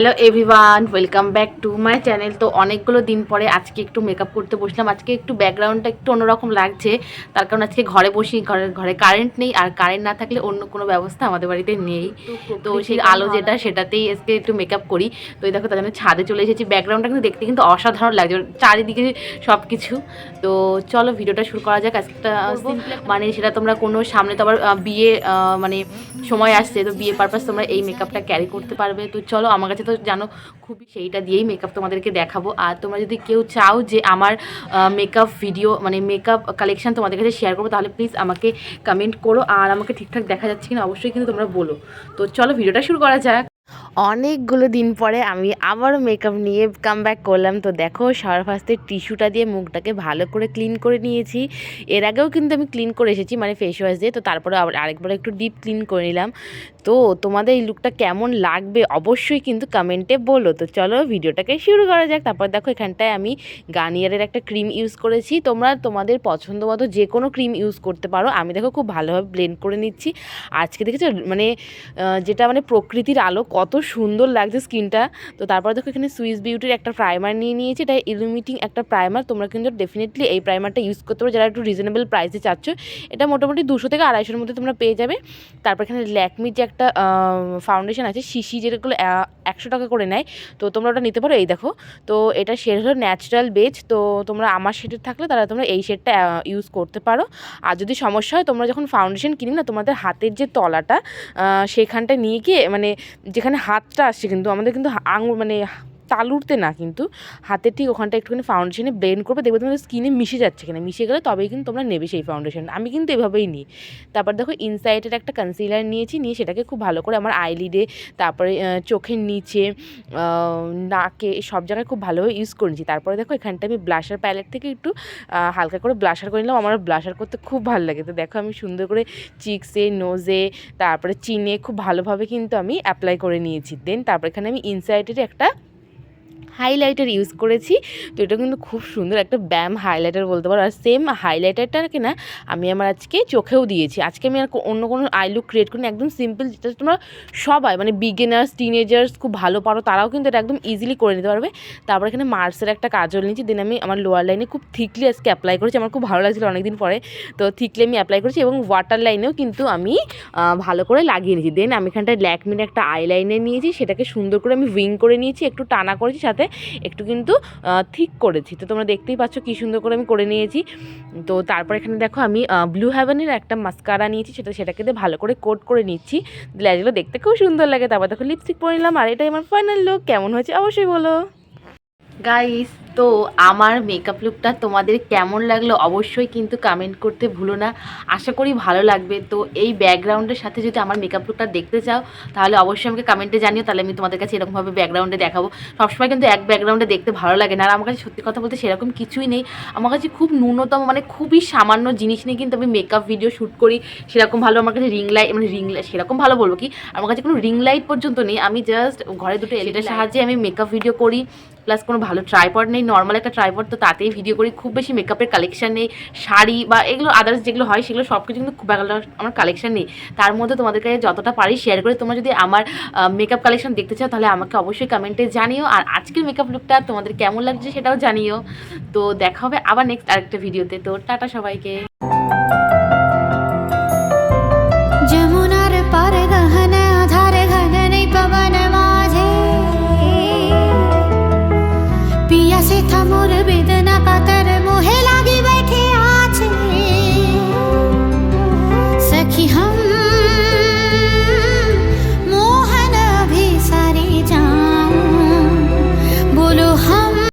Hello everyone, welcome back to my channel. তো অনেকগুলো দিন পরে আজকে একটু মেকআপ করতে বসলাম। আজকে একটু ব্যাকগ্রাউন্ডটা একটু অন্যরকম লাগছে, তার কারণ আজকে ঘরে বসি, ঘরে কারেন্ট নেই, আর কারেন্ট না থাকলে অন্য কোনো ব্যবস্থা আমাদের বাড়িতে নেই। তো সেই আলো সেটাতেই আজকে একটু মেকআপ করি। তো এই দেখো, তার জন্য ছাদে চলে এসেছি। ব্যাকগ্রাউন্ডটা কিন্তু দেখতে কিন্তু অসাধারণ লাগছে, চারিদিকে সব কিছু। তো চলো ভিডিওটা শুরু করা যাক। আজকে মানে সেটা তোমরা কোনো সামনে তো আবার বিয়ে মানে সময় আসছে, তো বিয়ে পারপাস তোমরা এই মেকআপটা ক্যারি করতে পারবে। তো চলো, আমার কাছে তো জানো খুবই সেইটা দিয়েই মেকআপ তোমাদেরকে দেখাবো। আর তোমরা যদি কেউ চাও যে আমার মেকআপ ভিডিও মানে মেকআপ কালেকশন তোমাদের কাছে শেয়ার করবো, তাহলে প্লিজ আমাকে কমেন্ট করো। আর আমাকে ঠিকঠাক দেখা যাচ্ছে কিনা অবশ্যই কিন্তু তোমরা বলো। তো চলো ভিডিওটা শুরু করা যাক। অনেকগুলো দিন পরে আমি আবারও মেকআপ নিয়ে কাম ব্যাক করলাম। তো দেখো, সবার ফার্স্টে টিস্যুটা দিয়ে মুখটাকে ভালো করে ক্লিন করে নিয়েছি। এর আগেও কিন্তু আমি ক্লিন করে এসেছি, মানে ফেস ওয়াশ দিয়ে। তো তারপরে আবার আরেকবার একটু ডিপ ক্লিন করে নিলাম। তো তোমাদের এই লুকটা কেমন লাগবে অবশ্যই কিন্তু কমেন্টে বলো। তো চলো ভিডিওটাকে শুরু করা যাক। তারপর দেখো, এখানটায় আমি গার্নিয়ারের একটা ক্রিম ইউজ করেছি। তোমরা তোমাদের পছন্দ মতো যে কোনো ক্রিম ইউজ করতে পারো। আমি দেখো খুব ভালোভাবে ব্লেন্ড করে নিচ্ছি। আজকে দেখেছো মানে যেটা মানে প্রকৃতির আলো, কত সুন্দর লাগছে স্কিনটা। তো তারপর দেখো, এখানে সুইস বিউটির একটা প্রাইমার নিয়ে নিয়েছি। এটা ইলুমিনেটিং একটা প্রাইমার। তোমরা কিন্তু ডেফিনেটলি এই প্রাইমারটা ইউজ করতে পারো যারা একটু রিজনেবল প্রাইসে চাচ্ছ। এটা মোটামুটি 200 থেকে 250-এর মধ্যে তোমরা পেয়ে যাবে। তারপর এখানে ল্যাকমির যে একটা ফাউন্ডেশন আছে, শিশি, যেটাগুলো 100 টাকা করে নেয়, তো তোমরা ওটা নিতে পারো। এই দেখো, তো এটা শেড হলো ন্যাচারাল বেজ। তো তোমরা আমার শেডের থাকলে তারা তোমরা এই শেডটা ইউজ করতে পারো। আর যদি সমস্যা হয়, তোমরা যখন ফাউন্ডেশন কিনি না, তোমাদের হাতের যে তলাটা সেখানটা নিয়ে গিয়ে মানে যেখানে হাতটা আসছে, কিন্তু আমাদের কিন্তু আঙুল মানে তালুতে না, কিন্তু হাতের ঠিক ওখানটা একটুখানি ফাউন্ডেশনে ব্লেন্ড করবে, দেখবে তোমাদের স্কিনে মিশে যাচ্ছে কিনা। মিশে গেলে তবেই কিন্তু তোমরা নেবে সেই ফাউন্ডেশন। আমি কিন্তু এভাবেই নিই। তারপর দেখো, ইনসাইডের একটা কনসিলার নিয়েছি, নিয়ে সেটাকে খুব ভালো করে আমার আইলিডে, তারপরে চোখের নিচে, নাকে, সব জায়গায় খুব ভালোভাবে ইউজ করেছি। তারপরে দেখো, এখানটা আমি ব্লাশার প্যালেট থেকে একটু হালকা করে ব্লাশার করে নিলাম। আমার ব্লাশার করতে খুব ভালো লাগে। তো দেখো, আমি সুন্দর করে চিক্সে, নোজে, তারপরে চিনে খুব ভালোভাবে কিন্তু আমি অ্যাপ্লাই করে নিয়েছি। দেন তারপর এখানে আমি ইনসাইডের একটা হাইলাইটার ইউজ করেছি। তো এটা কিন্তু খুব সুন্দর একটা ব্যাম হাইলাইটার বলতে পারো। আর সেম হাইলাইটারটাকে না আমি আমার আজকে চোখেও দিয়েছি। আজকে আমি আর অন্য কোনো আই লুক ক্রিয়েট করিনি, একদম সিম্পল, যেটা তোমরা সবাই মানে বিগিনার্স, টিনেজার্স খুব ভালো পারো, তারাও কিন্তু এটা একদম ইজিলি করে নিতে পারবে। তারপর এখানে মার্সের একটা কাজল নিয়েছি। দেন আমি আমার লোয়ার লাইনে খুব থিকলি আজকে অ্যাপ্লাই করেছি। আমার খুব ভালো লাগছিলো অনেকদিন পরে, তো থিকলি আমি অ্যাপ্লাই করেছি। এবং ওয়াটার লাইনেও কিন্তু আমি ভালো করে লাগিয়ে নিয়েছি। দেন আমি এখানটায় ল্যাকমির একটা আই লাইনার নিয়েছি, সেটাকে সুন্দর করে আমি উইং করে নিয়েছি, একটু টানা করেছি, সাথে একটু কিন্তু ঠিক করেছি। তো তোমরা দেখতেই পাচ্ছ কি সুন্দর করে আমি করে নিয়েছি। তো তারপর এখানে দেখো, আমি ব্লু হেভেনের একটা মাস্কারা নিয়েছি, সেটাকে দিয়ে ভালো করে কোট করে নিচ্ছি, দিলে এগুলো দেখতে খুব সুন্দর লাগে। তারপর দেখো লিপস্টিক পরে নিলাম। আর এটাই আমার ফাইনাল লুক। কেমন হয়েছে অবশ্যই বলো গাইস। তো আমার মেকআপ লুকটা তোমাদের কেমন লাগলো অবশ্যই কিন্তু কমেন্ট করতে ভুলো না। আশা করি ভালো লাগবে। তো এই ব্যাকগ্রাউন্ডের সাথে যদি আমার মেকআপ লুকটা দেখতে চাও, তাহলে অবশ্যই আমাকে কমেন্টে জানিও, তাহলে আমি তোমাদের কাছে এরকমভাবে ব্যাকগ্রাউন্ডে দেখাবো। সবসময় কিন্তু এক ব্যাকগ্রাউন্ডে দেখতে ভালো লাগে না। আর আমার কাছে সত্যি কথা বলতে সেরকম কিছুই নেই। আমার কাছে খুব ন্যূনতম মানে খুবই সামান্য জিনিস নিয়ে কিন্তু আমি মেকআপ ভিডিও শ্যুট করি। সেরকম ভালো আমার কাছে রিং লাইট সেরকম ভালো বলবো কি, আমার কাছে কোনো রিং লাইট পর্যন্ত নেই। আমি জাস্ট ঘরে দুটো এলইডির সাহায্যে আমি মেকআপ ভিডিও করি। প্লাস কোনো ভালো ট্রাইপড নেই, নর্মাল একটা ট্রাইপড, তো তাতেই ভিডিও করি। খুব বেশি মেকআপের কালেকশন নেই, শাড়ি বা এগুলো আদার্স যেগুলো হয় সেগুলো সব কিছু কিন্তু খুব ভালো আমার কালেকশন নেই। তার মধ্যে তোমাদের কাছে যতটা পারি শেয়ার করে। তোমরা যদি আমার মেকআপ কালেকশন দেখতে চাও, তাহলে আমাকে অবশ্যই কমেন্টে জানিও। আর আজকের মেকআপ লুকটা তোমাদের কেমন লাগছে সেটাও জানিও। তো দেখা হবে আবার নেক্সট আরেকটা ভিডিওতে। তো টাটা সবাইকে।